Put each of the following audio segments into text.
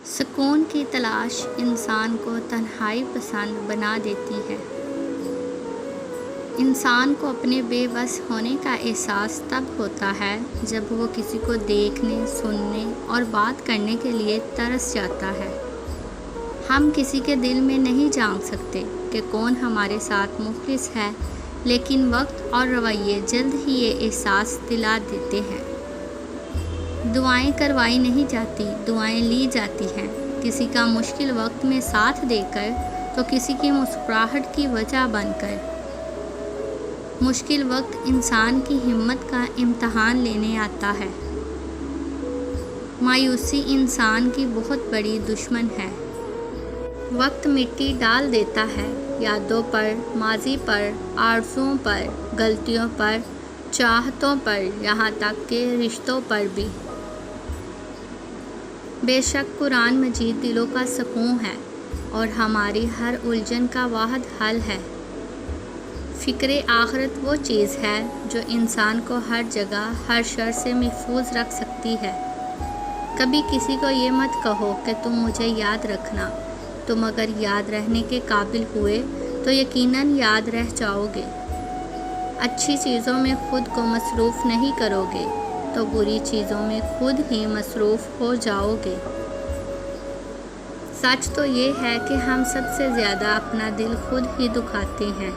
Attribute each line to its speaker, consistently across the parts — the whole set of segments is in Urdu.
Speaker 1: سکون کی تلاش انسان کو تنہائی پسند بنا دیتی ہے۔ انسان کو اپنے بے بس ہونے کا احساس تب ہوتا ہے جب وہ کسی کو دیکھنے، سننے اور بات کرنے کے لیے ترس جاتا ہے۔ ہم کسی کے دل میں نہیں جان سکتے کہ کون ہمارے ساتھ مخلص ہے، لیکن وقت اور رویے جلد ہی یہ احساس دلا دیتے ہیں۔ دعائیں کروائی نہیں جاتی، دعائیں لی جاتی ہیں، کسی کا مشکل وقت میں ساتھ دے کر تو کسی کی مسکراہٹ کی وجہ بن کر۔ مشکل وقت انسان کی ہمت کا امتحان لینے آتا ہے۔ مایوسی انسان کی بہت بڑی دشمن ہے۔ وقت مٹی ڈال دیتا ہے یادوں پر، ماضی پر، آرزوؤں پر، غلطیوں پر، چاہتوں پر، یہاں تک کہ رشتوں پر بھی۔ بے شک قرآن مجید دلوں کا سکون ہے اور ہماری ہر الجھن کا واحد حل ہے۔ فکر آخرت وہ چیز ہے جو انسان کو ہر جگہ ہر شر سے محفوظ رکھ سکتی ہے۔ کبھی کسی کو یہ مت کہو کہ تم مجھے یاد رکھنا، تم اگر یاد رہنے کے قابل ہوئے تو یقیناً یاد رہ جاؤ گے۔ اچھی چیزوں میں خود کو مصروف نہیں کرو گے تو بری چیزوں میں خود ہی مصروف ہو جاؤ گے۔ سچ تو یہ ہے کہ ہم سب سے زیادہ اپنا دل خود ہی دکھاتے ہیں۔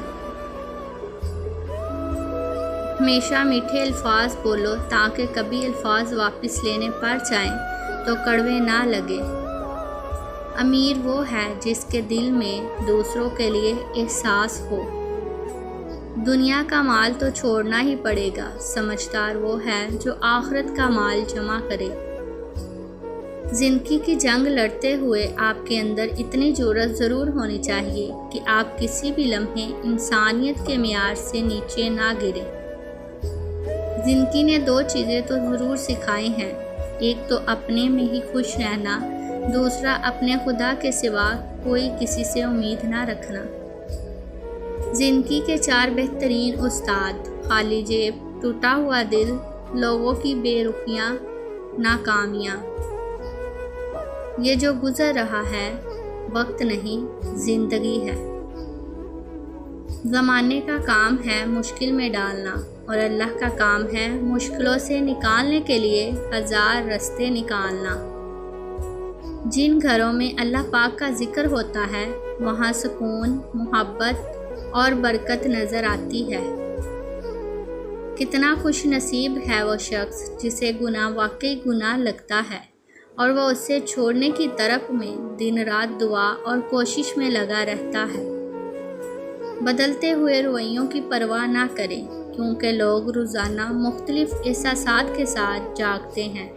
Speaker 1: ہمیشہ میٹھے الفاظ بولو تاکہ کبھی الفاظ واپس لینے پڑ جائیں تو کڑوے نہ لگے۔ امیر وہ ہے جس کے دل میں دوسروں کے لیے احساس ہو۔ دنیا کا مال تو چھوڑنا ہی پڑے گا، سمجھدار وہ ہے جو آخرت کا مال جمع کرے۔ زندگی کی جنگ لڑتے ہوئے آپ کے اندر اتنی جرأت ضرور ہونی چاہیے کہ آپ کسی بھی لمحے انسانیت کے معیار سے نیچے نہ گریں۔ زندگی نے دو چیزیں تو ضرور سکھائی ہیں، ایک تو اپنے میں ہی خوش رہنا، دوسرا اپنے خدا کے سوا کوئی کسی سے امید نہ رکھنا۔ زندگی کے چار بہترین استاد: خالی جیب، ٹوٹا ہوا دل، لوگوں کی بے رخیاں، ناکامیاں۔ یہ جو گزر رہا ہے وقت نہیں، زندگی ہے۔ زمانے کا کام ہے مشکل میں ڈالنا اور اللہ کا کام ہے مشکلوں سے نکالنے کے لیے ہزار راستے نکالنا۔ جن گھروں میں اللہ پاک کا ذکر ہوتا ہے وہاں سکون، محبت اور برکت نظر آتی ہے۔ کتنا خوش نصیب ہے وہ شخص جسے گناہ واقعی گناہ لگتا ہے اور وہ اسے چھوڑنے کی طرف میں دن رات دعا اور کوشش میں لگا رہتا ہے۔ بدلتے ہوئے رویوں کی پرواہ نہ کریں کیونکہ لوگ روزانہ مختلف احساسات کے ساتھ جاگتے ہیں۔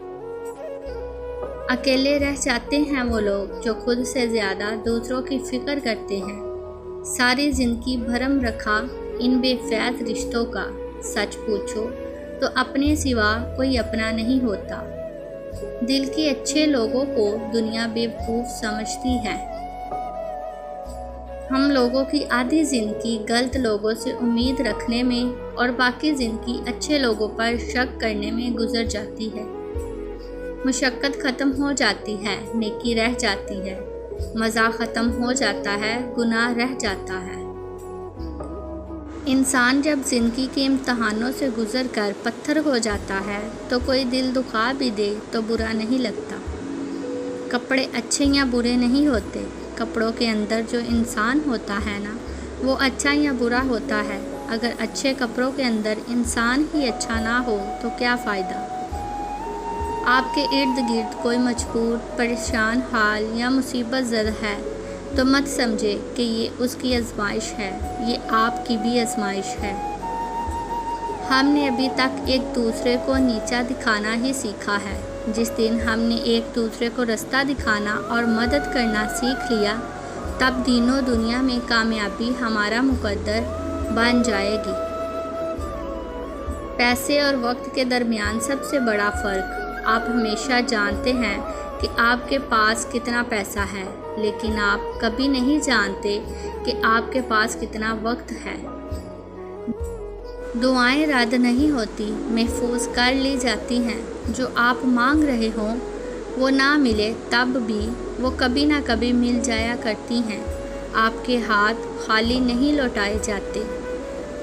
Speaker 1: اکیلے رہ جاتے ہیں وہ لوگ جو خود سے زیادہ دوسروں کی فکر کرتے ہیں۔ ساری زندگی بھرم رکھا ان بے فیض رشتوں کا، سچ پوچھو تو اپنے سوا کوئی اپنا نہیں ہوتا۔ دل کے اچھے لوگوں کو دنیا بے وقوف سمجھتی ہے۔ ہم لوگوں کی آدھی زندگی غلط لوگوں سے امید رکھنے میں اور باقی زندگی اچھے لوگوں پر شک کرنے میں گزر جاتی ہے۔ مشقت ختم ہو جاتی ہے، نیکی رہ جاتی ہے، مزہ ختم ہو جاتا ہے، گناہ رہ جاتا ہے۔ انسان جب زندگی کے امتحانوں سے گزر کر پتھر ہو جاتا ہے تو کوئی دل دکھا بھی دے تو برا نہیں لگتا۔ کپڑے اچھے یا برے نہیں ہوتے، کپڑوں کے اندر جو انسان ہوتا ہے نا وہ اچھا یا برا ہوتا ہے۔ اگر اچھے کپڑوں کے اندر انسان ہی اچھا نہ ہو تو کیا فائدہ؟ آپ کے ارد گرد کوئی مجبور، پریشان حال یا مصیبت زدہ ہے تو مت سمجھے کہ یہ اس کی آزمائش ہے، یہ آپ کی بھی آزمائش ہے۔ ہم نے ابھی تک ایک دوسرے کو نیچا دکھانا ہی سیکھا ہے۔ جس دن ہم نے ایک دوسرے کو رستہ دکھانا اور مدد کرنا سیکھ لیا تب دین و دنیا میں کامیابی ہمارا مقدر بن جائے گی۔ پیسے اور وقت کے درمیان سب سے بڑا فرق: آپ ہمیشہ جانتے ہیں کہ آپ کے پاس کتنا پیسہ ہے، لیکن آپ کبھی نہیں جانتے کہ آپ کے پاس کتنا وقت ہے۔ دعائیں رد نہیں ہوتی، محفوظ کر لی جاتی ہیں۔ جو آپ مانگ رہے ہوں وہ نہ ملے تب بھی وہ کبھی نہ کبھی مل جایا کرتی ہیں۔ آپ کے ہاتھ خالی نہیں لوٹائے جاتے،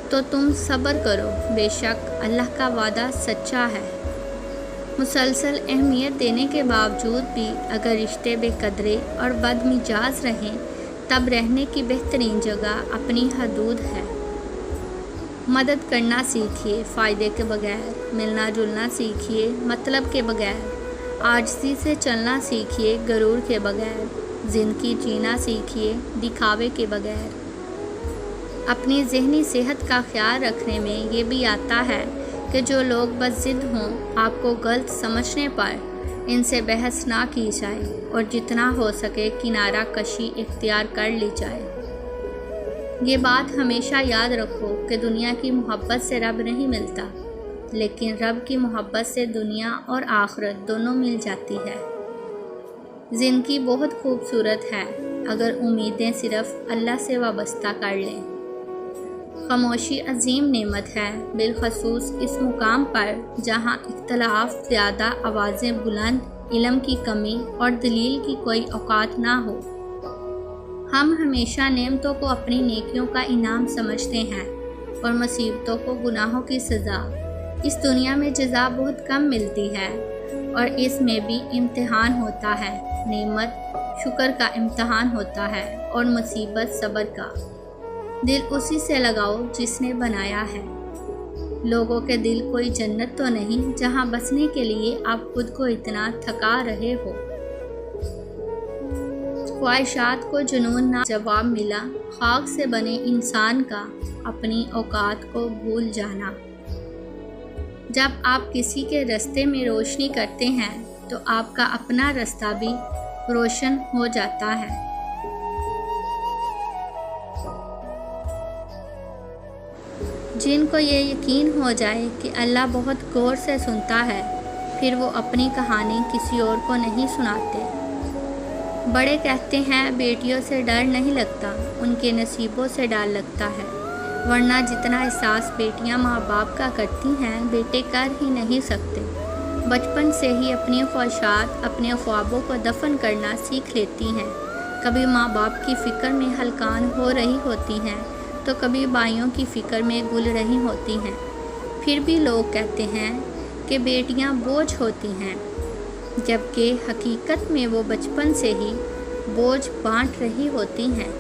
Speaker 1: تو تم صبر کرو، بے شک اللہ کا وعدہ سچا ہے۔ مسلسل اہمیت دینے کے باوجود بھی اگر رشتے بے قدرے اور بد مزاج رہیں، تب رہنے کی بہترین جگہ اپنی حدود ہے۔ مدد کرنا سیکھیے فائدے کے بغیر، ملنا جلنا سیکھیے مطلب کے بغیر، عاجزی سے چلنا سیکھیے غرور کے بغیر، زندگی جینا سیکھیے دکھاوے کے بغیر۔ اپنی ذہنی صحت کا خیال رکھنے میں یہ بھی آتا ہے کہ جو لوگ بس ضد ہوں، آپ کو غلط سمجھنے پر ان سے بحث نہ کی جائے اور جتنا ہو سکے کنارہ کشی اختیار کر لی جائے۔ یہ بات ہمیشہ یاد رکھو کہ دنیا کی محبت سے رب نہیں ملتا، لیکن رب کی محبت سے دنیا اور آخرت دونوں مل جاتی ہے۔ زندگی بہت خوبصورت ہے اگر امیدیں صرف اللہ سے وابستہ کر لیں۔ خاموشی عظیم نعمت ہے، بالخصوص اس مقام پر جہاں اختلاف زیادہ، آوازیں بلند، علم کی کمی اور دلیل کی کوئی اوقات نہ ہو۔ ہم ہمیشہ نعمتوں کو اپنی نیکیوں کا انعام سمجھتے ہیں اور مصیبتوں کو گناہوں کی سزا۔ اس دنیا میں جزا بہت کم ملتی ہے اور اس میں بھی امتحان ہوتا ہے۔ نعمت شکر کا امتحان ہوتا ہے اور مصیبت صبر کا۔ دل اسی سے لگاؤ جس نے بنایا ہے۔ لوگوں کے دل کوئی جنت تو نہیں جہاں بسنے کے لیے آپ خود کو اتنا تھکا رہے ہو۔ خواہشات کو جنون نہ جواب ملا، خاک سے بنے انسان کا اپنی اوقات کو بھول جانا۔ جب آپ کسی کے راستے میں روشنی کرتے ہیں تو آپ کا اپنا راستہ بھی روشن ہو جاتا ہے۔ جن کو یہ یقین ہو جائے کہ اللہ بہت غور سے سنتا ہے، پھر وہ اپنی کہانی کسی اور کو نہیں سناتے۔ بڑے کہتے ہیں بیٹیوں سے ڈر نہیں لگتا، ان کے نصیبوں سے ڈر لگتا ہے، ورنہ جتنا احساس بیٹیاں ماں باپ کا کرتی ہیں بیٹے کر ہی نہیں سکتے۔ بچپن سے ہی اپنی خواہشات، اپنے خوابوں کو دفن کرنا سیکھ لیتی ہیں۔ کبھی ماں باپ کی فکر میں ہلکان ہو رہی ہوتی ہیں تو کبھی بھائیوں کی فکر میں گل رہی ہوتی ہیں۔ پھر بھی لوگ کہتے ہیں کہ بیٹیاں بوجھ ہوتی ہیں، جبکہ حقیقت میں وہ بچپن سے ہی بوجھ بانٹ رہی ہوتی ہیں۔